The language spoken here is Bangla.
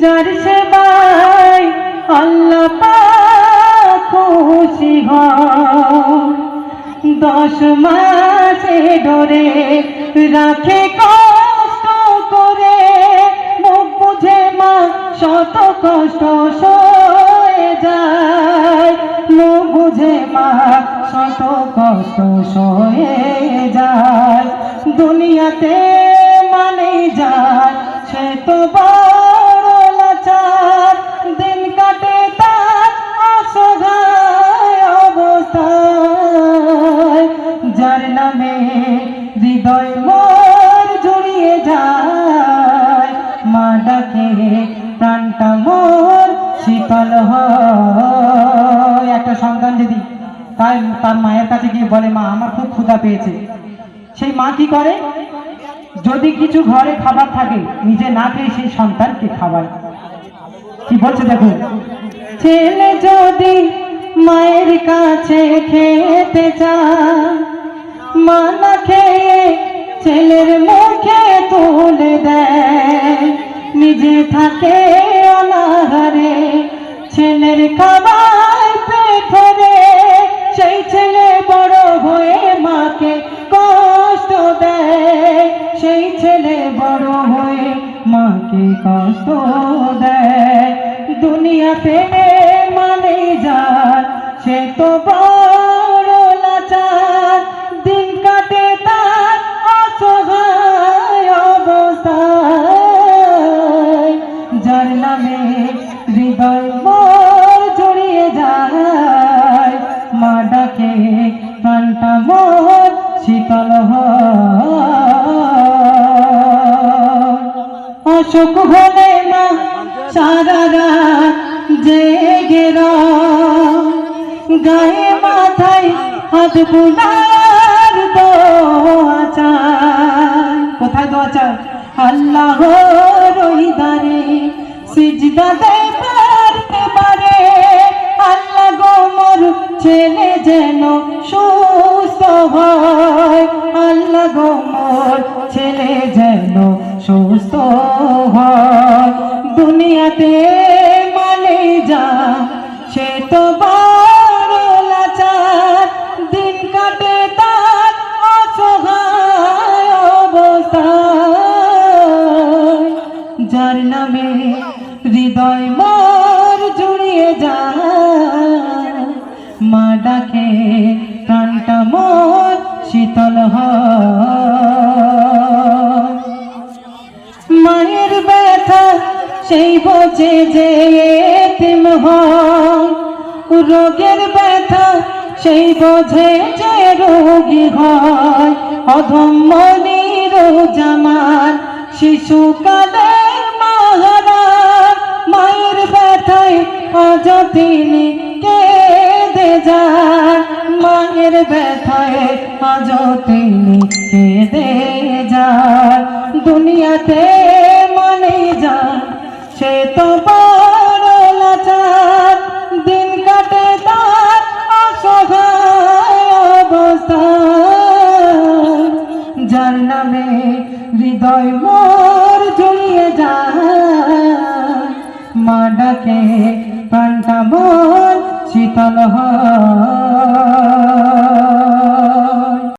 যার সেবায় আল্লাহ পাক খুশি হন, 10 মাসে ধরে রাখে কষ্ট করে, মুখ বুঝে মা শত কষ্ট সয়ে যায়, মুখ বুঝে মা শত কষ্ট সয়ে যায়। দুনিয়াতে মানে যায় সে তো বড় লাচার, দিন কাটে তার অসহায় অবস্থায়। যার নামে হৃদয় মোর জড়িয়ে যায়, মা ডাকে প্রাণটা মোর শীতল হয়। একটা সন্তান যদি তার মায়ের কাছে গিয়ে বলে, মা আমার খুব ক্ষুধা পেয়েছে, সেই মা কি করে? যদি কিছু ঘরে খাবার থাকে, নিজে না খেয়ে সেই সন্তানকে খাওয়ায়। কি বলছে দেখুন, ছেলে যদি মায়ের কাছে খেতে চায়, মা না খেয়ে ছেলের মুখে তুলে দেয়, নিজে থাকে অনাহারে, ছেলের খাবার পেট ভরে, সেই ছেলে বড় হয়ে মাকে কষ্ট দেয়, সেই ছেলে বড় হয়ে মাকে কষ্ট দেয়। দুনিয়াতে মানে যায় সে তো বড় লাচার, দিন কাটে তার অসহায় অবস্থায়। যার নামে হৃদয় মোর জড়িয়ে যায়, মা ডাকে প্রাণটা মোর শীতল হয়। অসুখ হলে মা সারা রাত জেগে রয়, গায়ে মাথায় হাত বুলার দোয়া চায়। কোথায় দোয়া চায়? আল্লাহর ওই দ্বারে সিজদা দেয় পারতে পারে, আল্লাহ গো মোর ছেলে যেন সুস্থ হয়, আল্লাহ গো মোর ছেলে যেন সুস্থ হয়। দুনিয়াতে মানে যা সে তো বড় লাচার, দিন কাটে তার অসহায় অবস্থায়। যার নামে হৃদয় মোর জুড়িয়ে যায়, মা ডাকে প্রাণটা মোর শীতল হয়। মায়ের ব্যথা সেই বোঝে যে এতিম হয়, রোগের ব্যথা সেই বোঝে যে রোগী হয়। অধম্য নিরুজামান শিশুকালে মাহারা, মায়ের ব্যথায় আজ তিনি কেঁদে যায়, মায়ের ব্যথায় আজ তিনি কেঁদে যায়। দুনিয়াতে মানে যায় সে তো বড় লাচার, দিন কাটে তার অসহায় অবস্থায়। যার নামে হৃদয় মোর জড়িয়ে যায়, মা ডাকে প্রাণটা মোর শীতল হয়।